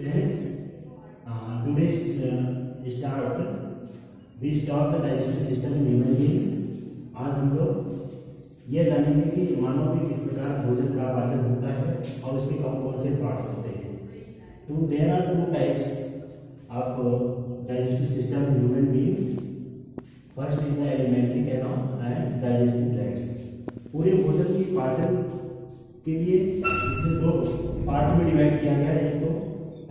Students, we start the digestive system in human beings. आज हम लोग यह जानेंगे कि मानव में किस प्रकार भोजन का पाचन होता है और उसके कौन कौन से पार्ट्स होते हैं। तो there are two types of digestive system in human beings. First is the alimentary canal and digestive tracts. पूरे भोजन की पाचन के लिए इसमें दो पार्ट में डिवाइड किया गया है, एक तो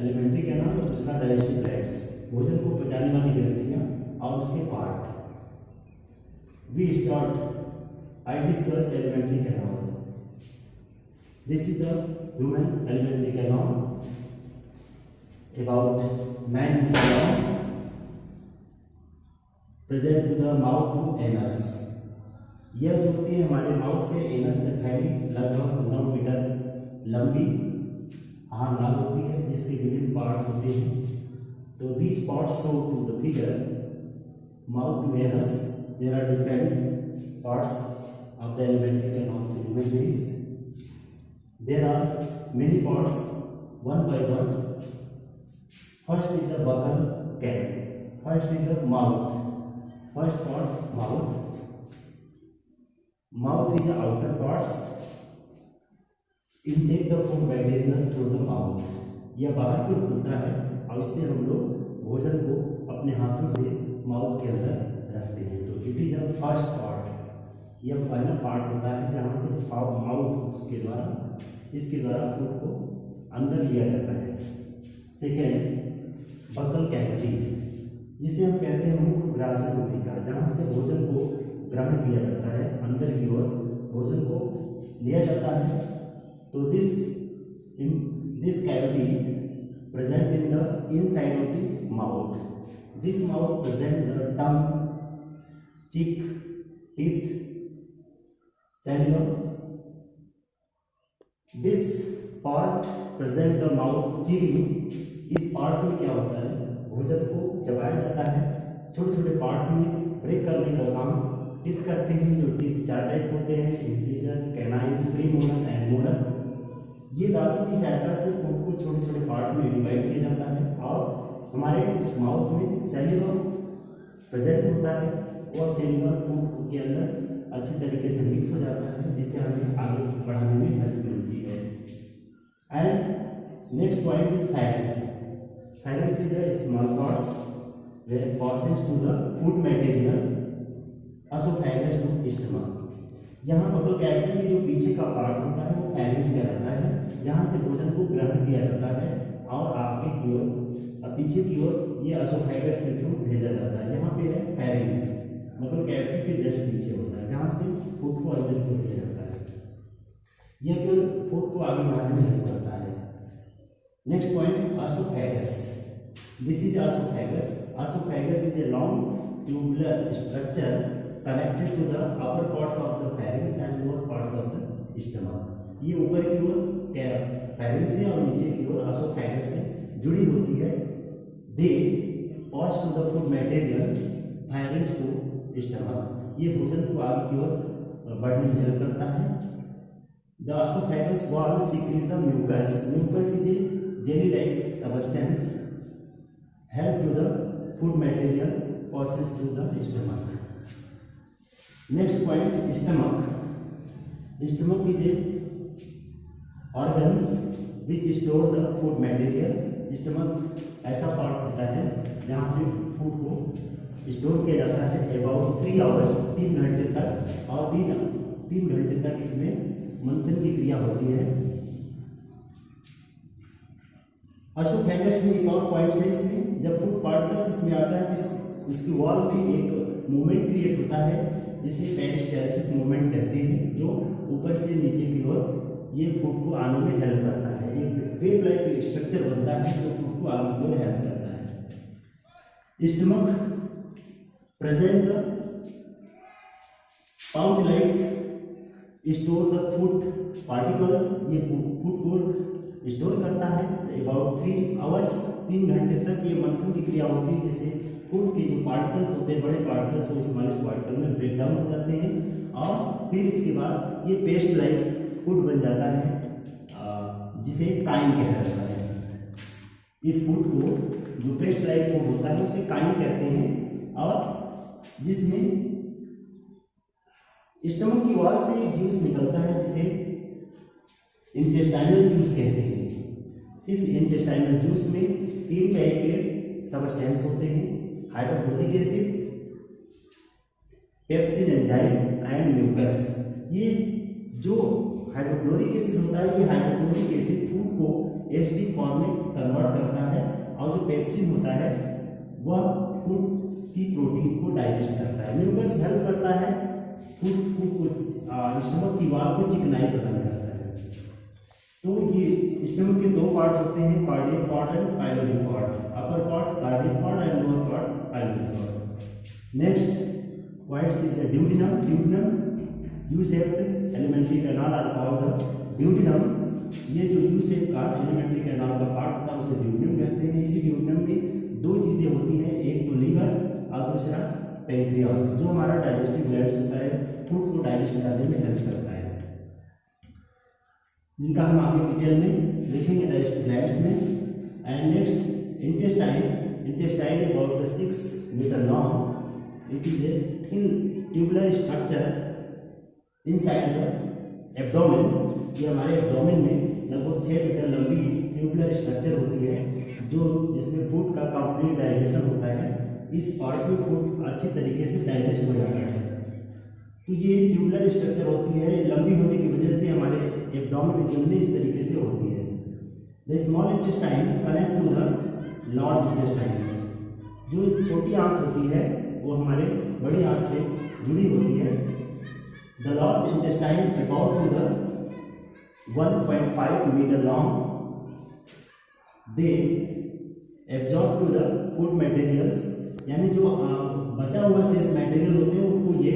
एलिमेंट्री कैनाल और दूसरा डाइजेस्टिव ट्रैक्ट्स, भोजन को पचाने वाली ग्रंथियां और उसके part. We start I discuss alimentary canal. This is the human alimentary canal about 9 inches long, present to the mouth to anus. यह जो होती है हमारे माउथ से एनस तक फैली लगभग 9 मीटर लंबी नाल होती है, जिसके विभिन्न पार्ट होते हैं। तो these parts show to the figure mouth to anus. There are different parts of the alimentary canal in human beings. There are many parts, one by one. First is the buccal cap. First is the mouth. First part, mouth. Mouth is the outer parts. Intake the food material through the mouth. यह बाहर की ओर खुलता है और इससे हम लोग भोजन को अपने हाथों से माउथ के अंदर रखते हैं। तो it is a first part, यह फाइनल पार्ट होता है जहाँ से माउथ इसके द्वारा फूड को अंदर लिया जाता है। सेकेंड, बकल कैविटी, जिसे हम कहते हैं मुख ग्रासक गुटिका, जहाँ से भोजन को ग्रहण किया जाता है, अंदर की ओर भोजन को लिया जाता है। तो this cavity present in the inside of the mouth. This mouth present the tongue, cheek, teeth, saliva. This part present the mouth chewing. इस पार्ट में क्या होता है, भोजन को चबाया जाता है। छोटे छोटे पार्ट में ब्रेक करने का काम टीथ करते हैं। जो टीथ 4 टाइप होते हैं, incision, canine, premolar and molar. ये दांतों की सहायता से फूड को छोटे छोटे पार्ट में डिवाइड किया जाता है और हमारे उस माउथ में सैलिवा प्रेजेंट होता है और सैलिवा फूड के अंदर अच्छे तरीके से मिक्स हो जाता है, जिससे हमें आगे बढ़ाने में हेल्प मिलती है। And next point is pharynx. Pharynx is a small parts where passage to the food material oesophagus to stomach. यहाँ बकल कैविटी के जो पीछे का पार्ट होता है वो फायरिंग्स कहलाता है, जहाँ से भोजन को ग्रहण किया जाता है और आगे की ओर पीछे की ओर ये एसोफेगस के थ्रू भेजा जाता है। यहाँ पे है फायरिंग्स, बकल कैविटी के जस्ट पीछे होता है, जहाँ से फूड को अंदर की ओर भेजा जाता है। यह केवल फूड को आगे बढ़ाने में हेल्प करता है। Next point, oesophagus. This is oesophagus. Oesophagus is a long tubular structure connected to the upper parts of the pharynx and lower parts of the stomach। ये ऊपर की ओर pharynx से और नीचे की ओर esophagus से जुड़ी होती है। They pass to the food material pharynx to stomach। ये भोजन को आगे की ओर बढ़ने में हेल्प करता है। The esophagus wall secrete the mucus। Mucus is a jelly-like substance help to the food material passes through the stomach। Next point, stomach. Stomach is a organs which store the food material. Stomach ऐसा part होता है जहाँ पे food को store किया जाता है about 3 hours, 3 घंटे तक, और 3 घंटे तक इसमें मंथन की क्रिया होती है। एसोफेगस में एक और पॉइंट है, इसमें जब फूड पार्टिकल्स इसमें आता है तो इसकी वॉल में एक मूवमेंट क्रिएट होता है जिसे पेरिस्टालसिस मूवमेंट कहते हैं, जो ऊपर से नीचे की ओर ये फूड को आने में हेल्प करता है। एक वेव लाइक स्ट्रक्चर बनता है जो फूड को आगे की ओर हेल्प करता है। Stomach present the pouch like store the food particles. ये फूड को स्टोर करता है अबाउट 3 आवर्स, 3 घंटे तक ये मंथन की क्रिया होती है, जिससे फूड के जो पार्टिकल्स होते हैं, बड़े पार्टिकल्स वो स्मॉलेस्ट पार्टिकल में ब्रेक डाउन हो जाते हैं और फिर इसके बाद ये पेस्ट लाइक फूड बन जाता है, जिसे काइम कहा जाता है। इस फूड को, जो पेस्ट लाइक फूड होता है उसे काइम कहते हैं, और जिसमें स्टमक की वॉल से एक जूस निकलता है जिसे इंटेस्टाइनल जूस कहते हैं। इस इंटेस्टाइनल जूस में 3 टाइप के सबस्टेंस होते हैं, hydrochloric acid, pepsin enzyme and mucus. ये जो हाइड्रोक्लोरिक एसिड होता है, ये हाइड्रोक्लोरिक एसिड फूड को एसिडिक फॉर्म में कन्वर्ट करता है, और जो पेप्सिन होता है वह फूड की प्रोटीन को डाइजेस्ट करता है। म्यूकस हेल्प करता है फूड को, स्टमक की वॉल को चिकनाई प्रदान करता है। तो ये स्टमक के 2 पार्ट होते हैं, cardiac part and pyloric part. Upper part cardiac part and lower part pyloric part. Next, what is the duodenum? Duodenum U shaped alimentary canal are called the duodenum. ये जो यू शेप का alimentary canal का part होता है उसे duodenum कहते हैं। इसी ड्यूडिनम में 2 चीजें होती हैं, एक तो लीवर और दूसरा पैंक्रियास, जो हमारा डाइजेस्टिव ग्लैंड्स होता है, फूड को डाइजेस्ट करने में हेल्प करता है, जिनका हम आगे डिटेल में देखेंगे डाइजेस्टिव ग्लैंड्स में। And next, intestine about the 6 metre long, it is a thin tubular structure inside the abdomen. ये हमारे एब्डोमेन में लगभग 6 मीटर लंबी ट्यूबुलर स्ट्रक्चर होती है, जो जिसमें फूड का कंप्लीट डाइजेशन होता है। इस पार्ट में फूड अच्छी तरीके से डाइजेस्ट हो जाता है। तो ये ट्यूबुलर स्ट्रक्चर होती है, लंबी होने की वजह से हमारे एब्डोमेन रीजन में इस तरीके से होती है। The small intestine connect to the large intestine. जो छोटी आंत होती है वो हमारे बड़ी आंत से जुड़ी होती है। The large intestine about to the 1.5 metre long, they absorb to the food materials, यानी जो बचा हुआ शेष मटेरियल होते हैं उनको ये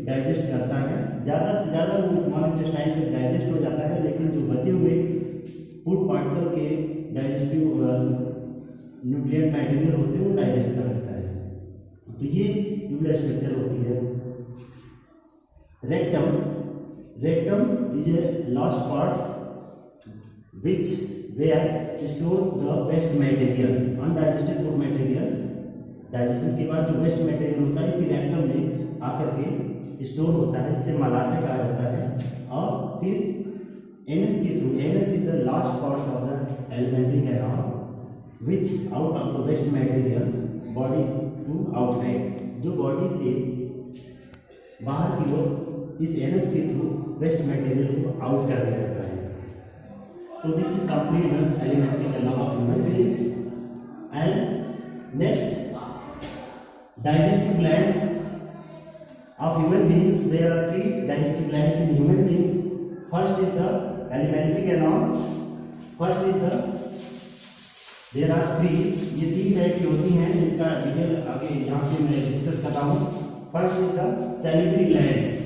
डाइजेस्ट करता है। ज़्यादा से ज़्यादा वो स्मॉल इंटेस्टाइन तक डाइजेस्ट हो जाता है, लेकिन जो बचे हुए फूड पार्टिकल के डाइजेस्टिव न्यूट्रिएंट मटेरियल होते हैं वो डाइजेस्ट कर लेता है। तो ये ट्यूबुलर स्ट्रक्चर होती है। Rectum is a last part which where store the waste material, undigested food material. Digestion के बाद जो वेस्ट मटेरियल होता है इसी रेक्टम में आकर के स्टोर होता है, जिसे मलाशय कहा जाता है। और फिर एनएस के through, anus is the last parts of the alimentary canal which out of the waste material body to outside. जो बॉडी से बाहर की ओर इस एनएस के थ्रू वेस्ट मटेरियल को आउट कर दिया जाता है। तो this is complete the alimentary canal of human beings. And next, digestive glands of human beings. There are 3 digestive glands in human beings. First is the alimentary canal. First is the, there are 3, ये 3 type की होती हैं, जिनका detail आगे यहाँ पे मैं discuss करता हूँ। First is the salivary glands.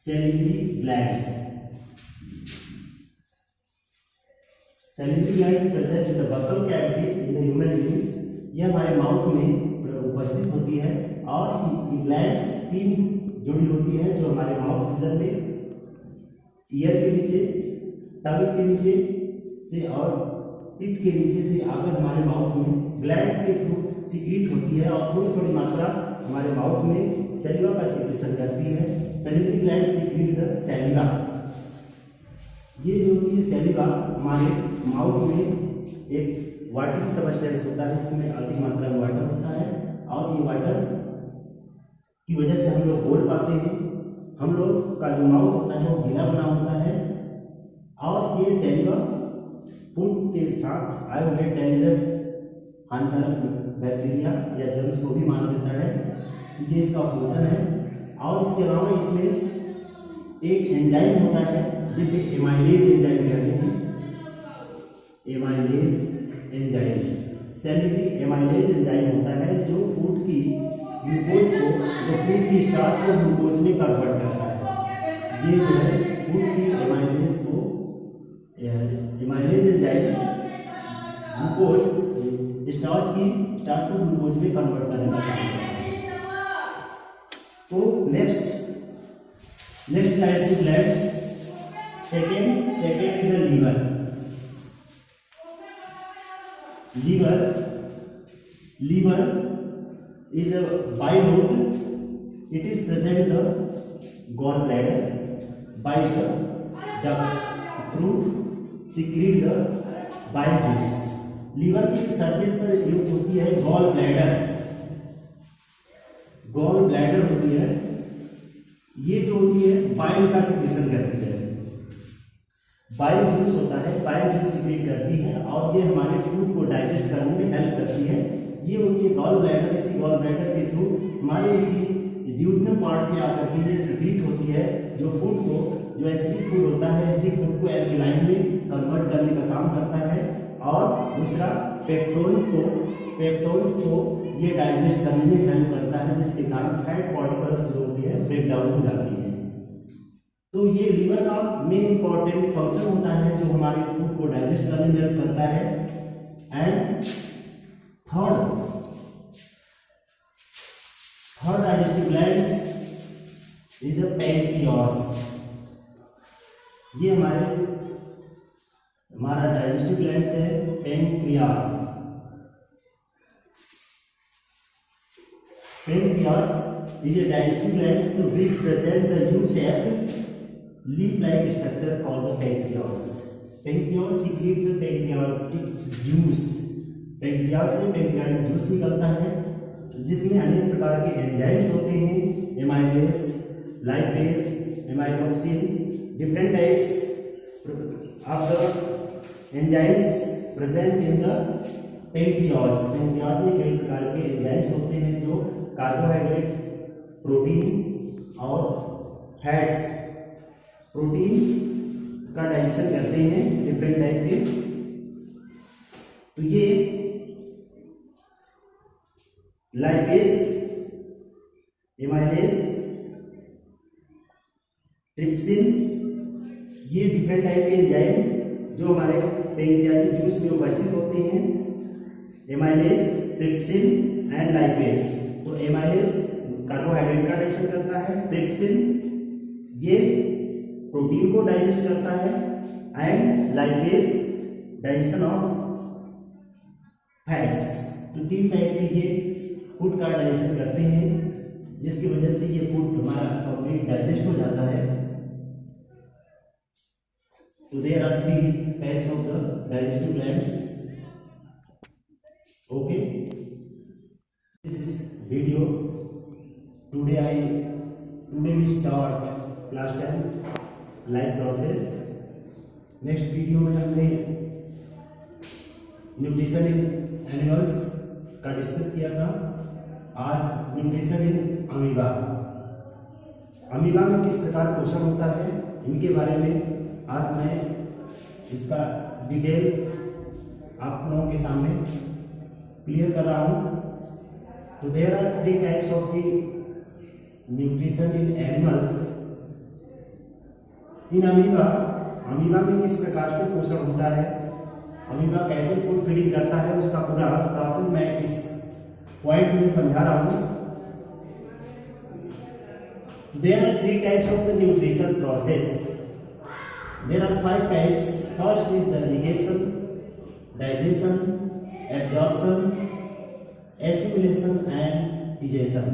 Salivary glands, salivary gland present in the buccal cavity in the human beings. यह हमारे माउथ में उपस्थित होती है, और ये ग्लैंड्स 3 जुड़ी होती है, जो हमारे माउथ रीजन में ईयर के नीचे, टंग के नीचे से और टीथ के नीचे से आकर हमारे माउथ में ग्लैंड्स के थ्रू सीक्रेट होती है, और थोड़ी थोड़ी मात्रा हमारे माउथ में सैलिवा का सीक्रेशन करती है। Salivary gland secrete the saliva. ये जो होती है सैलिवा, हमारे माउथ में एक वाटर सबस्टेंस होता है, जिसमें अधिक मात्रा में वाटर होता है, और ये वाटर की वजह से हम लोग बोल पाते हैं। हम लोग का जो माउथ होता है वो गीला बना होता है, और ये सैलिवा फूड के साथ आए हुए डेंजरस हानिकारक बैक्टीरिया या जर्म्स को भी मार देता है। तो ये इसका फंक्शन है। और इसके अलावा इसमें एक एंजाइम होता है जिसे एमाइलेज एंजाइम कहते हैं। Amylase enzyme, salivary amylase enzyme होता है, जो फूड की ग्लूकोज को, जो फूड की स्टार्च को ग्लूकोज में कन्वर्ट करता है। ये जो है फूड की एमाइलेज को, एमाइलेज एंजाइम ग्लूकोज स्टार्च को ग्लूकोज में कन्वर्ट करने का काम करता है। तो next digestive glands, second is the liver. liver is a bile. It is present the gallbladder by the duct through secrete the bile juice. Liver की surface पर एक होती है गॉल ब्लैडर होती है, ये जो होती है बाइल का सिक्रेशन करती है, बाइल जूस होता है, बाइल जूस सिक्रेट करती है और ये हमारे फूड को डाइजेस्ट करने में हेल्प करती है। ये होती है गॉल ब्लैडर। इसी गॉल ब्लैडर के थ्रू हमारे इसी ड्यूडेनम पार्ट में आकर के ये सिक्रेट होती है, जो फूड को, जो एसिडिक फूड होता है, एसिडिक फूड को एल्कलाइन में कन्वर्ट करने का काम करता है। और दूसरा पेप्टोन्स को ये डाइजेस्ट करने में हेल्प करता है, जिसके कारण फैट पार्टिकल्स जो होती है ब्रेक डाउन हो जाती है। तो ये लीवर का मेन इंपॉर्टेंट फंक्शन होता है जो हमारे फूड को डाइजेस्ट करने में हेल्प करता है। And third digestive glands is a pancreas. ये हमारा डाइजेस्टिव ग्लैंड्स है pancreas. Pancreas is a digestive gland which present the U-shaped leaf-like structure called the pancreas. Pancreas secrete the pancreatic juice. Pancreas से pancreatic juice निकलता है, जिसमें अनेक प्रकार के एंजाइम्स होते हैं, amylase, lipase, amylopsin, different types of the enzymes present in the pancreas. Pancreas में कई प्रकार के एंजाइम्स होते हैं जो कार्बोहाइड्रेट, प्रोटीन्स और फैट्स, प्रोटीन का डाइजेशन करते हैं डिफरेंट टाइप के। तो ये लाइपेज, एमाइलेज, ट्रिप्सिन, ये डिफरेंट टाइप के एंजाइम जो हमारे पेंक्रियाटिक जूस में उपस्थित होते हैं। Amylase, trypsin and lipase. तो एमाइलेज कार्बोहाइड्रेट का डाइजेशन करता है, ट्रिप्सिन ये प्रोटीन को डाइजेस्ट करता है and lipase digestion of fats. तो तीन टाइप के ये फूड का डाइजेशन करते हैं, जिसकी वजह से ये फूड हमारा कंप्लीट डाइजेस्ट हो जाता है। तो there are 3 types of the digestive glands. Okay, this video today we start class 10 life process. Next video में हमने न्यूट्रिशन इन एनिमल्स का डिस्कस किया था। आज न्यूट्रिशन इन अमीबा। अमीबा में किस प्रकार पोषण होता है, इनके बारे में आज मैं इसका डिटेल आप लोगों के सामने क्लियर कर रहा हूं। तो there are 3 types of the nutrition in animals. इन अमीबा में किस प्रकार से पोषण होता है, अमीबा कैसे फूड फीडिंग करता है, उसका पूरा प्रोसेस मैं इस पॉइंट में समझा रहा हूं। There are 3 types of the nutrition process. There are 5 types. First is the ingestion, digestion, absorption, assimilation and digestion.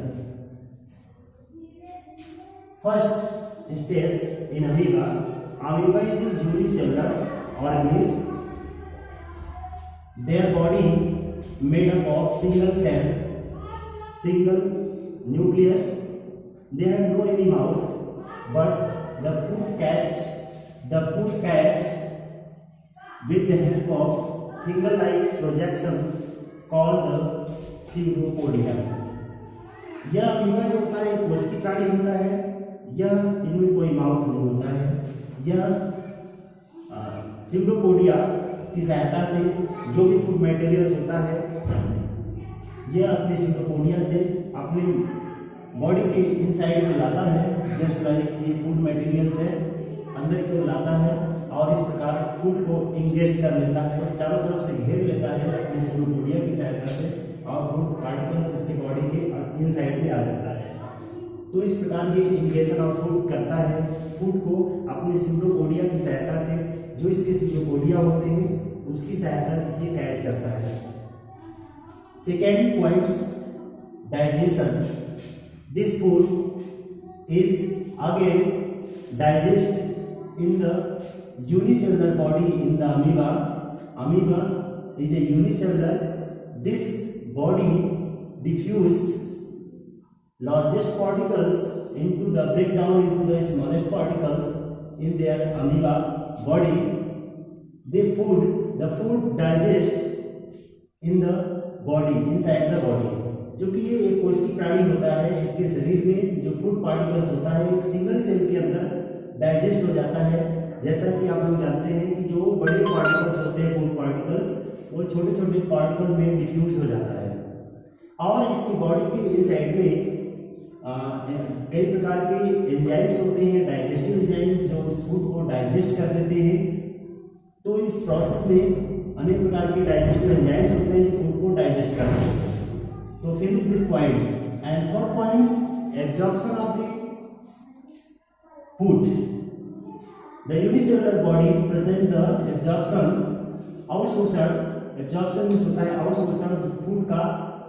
First steps in amoeba. Amoeba is a unicellular organism. Their body made up of single cell, single nucleus. They have no any mouth, but the food catch with the help of finger-like projection called the pseudopodia. यह amoeba जो होता है एक कोशिकीय प्राणी होता है। यह इनमें कोई माउथ नहीं होता है। यह स्यूडोपोडिया की सहायता से जो भी फूड मटेरियल होता है, यह अपने स्यूडोपोडिया से अपने बॉडी के इनसाइड में लाता है। जस्ट लाइक ये फूड मटेरियल्स है, अंदर की ओर लाता है और इस प्रकार फूड को इंगेस्ट कर लेता है, चारों तरफ से घेर लेता है अपनी स्यूडोपोडिया की सहायता से, और फूड पार्टिकल्स इसके बॉडी के इनसाइड में आ जाता है। तो इस प्रकार ये इंगेशन ऑफ फूड करता है, फूड को अपने स्यूडोपोडिया की सहायता से। जो इसके स्यूडोपोडिया होते हैं उसकी सहायता से ये कैच करता है। Second points, digestion. This food is again digest in the unicellular body in the amoeba. Amoeba is a unicellular. This body diffuse largest particles into the breakdown into the smallest particles in their amoeba body. The food digest in the body, inside the body. जो कि ये एक कोशिकीय प्राणी होता है, इसके शरीर में जो फूड पार्टिकल्स होता है एक सिंगल सेल के अंदर डाइजेस्ट हो जाता है। जैसा कि आप लोग जानते हैं कि जो बड़े पार्टिकल्स होते हैं फूड पार्टिकल्स वो छोटे छोटे पार्टिकल में डिफ्यूज हो जाता है। और इसकी बॉडी के इनसाइड में कई प्रकार के एंजाइम्स होते हैं, डाइजेस्टिव एंजाइम्स, जो उस फूड को डाइजेस्ट कर देते हैं। तो इस प्रोसेस में अनेक प्रकार के डाइजेस्टिव एंजाइम्स होते हैं जो फूड को डाइजेस्ट करते हैं। तो finish this points and fourth points, absorption of the food. The unicellular body present the absorption, अवशोषण। एब्जॉर्प्शन मीन्स होता है अवशोषण फूड का,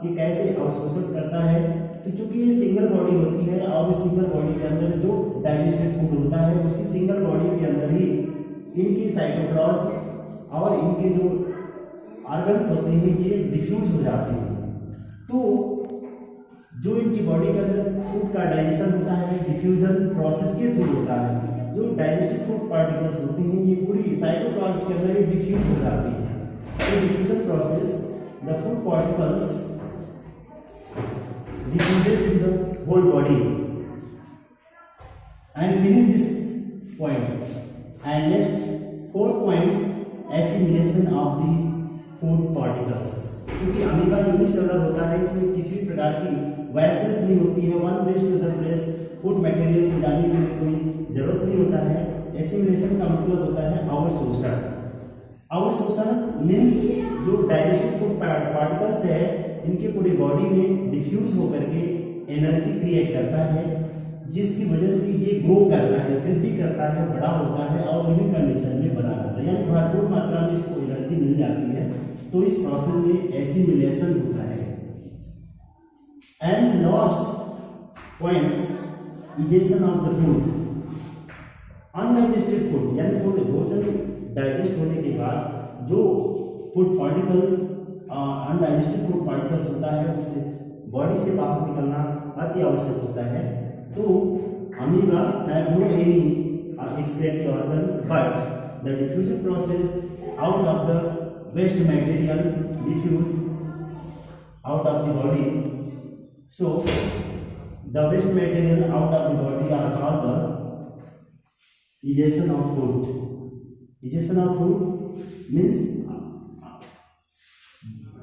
ये कैसे अवशोषण करता है। तो चूंकि ये सिंगल बॉडी होती है और इस सिंगल बॉडी के अंदर जो डाइजेस्टेड फूड होता है उसी सिंगल बॉडी के अंदर ही इनकी साइटोप्लाज्म और इनके जो ऑर्गन्स होते हैं ये डिफ्यूज हो जाते हैं। तो जो इनकी बॉडी के अंदर फूड का डाइजेशन होता है डिफ्यूजन प्रोसेस के थ्रू होता है। जो डाइजेस्टिव फूड पार्टिकल्स होते हैं ये पूरी साइटोप्लाज्म के अंदर डिफ्यूज हो जाती है। तो diffusion process, the food particles diffuses in the whole body and finish this points and next 4 points, assimilation of the food particles. क्योंकि अमीबा यूनिसेलुलर होता है, इसमें किसी भी प्रकार की वेसल्स नहीं होती है, one place to other place food material को जाने के लिए कोई जरूरत नहीं होता है। एसिमिलेशन का मतलब होता है अवशोषण। अवशोषण मीन्स जो डाइजेस्टिव फूड पार्टिकल्स है इनके पूरी बॉडी में डिफ्यूज होकर के एनर्जी क्रिएट करता है, जिसकी वजह से ये ग्रो करता है, वृद्धि करता है, बड़ा होता है और लिविंग कंडीशन में बना रहता है, यानी भरपूर मात्रा में इसको एनर्जी मिल जाती है। तो इस प्रोसेस में एसिमिलेशन होता है। And last points, egestion of the food. Undigested food यानी फूड भोजन डाइजेस्ट होने के बाद जो food particles undigested food particles होता है उसे बॉडी से बाहर निकलना अति आवश्यक होता है। तो amoeba have no any excretory organs but the diffusion process out of the waste material diffuse out of the body. So the waste material out of the body are called the egestion of food. Egestion of food means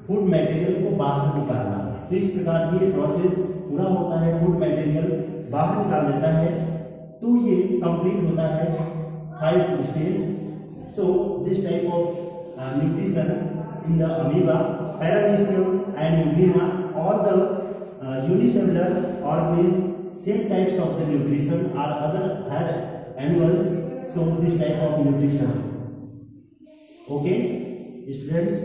food material को बाहर निकालना। तो इस प्रकार ये process पूरा होता है, फूड मटेरियल बाहर निकाल देता है, तो ये कंप्लीट होता है 5 stage. So this type of nutrition in the amoeba, paramecium and euglena, all the unicellular organisms, same types of the nutrition are other higher animals, so this type of nutrition. Okay, students.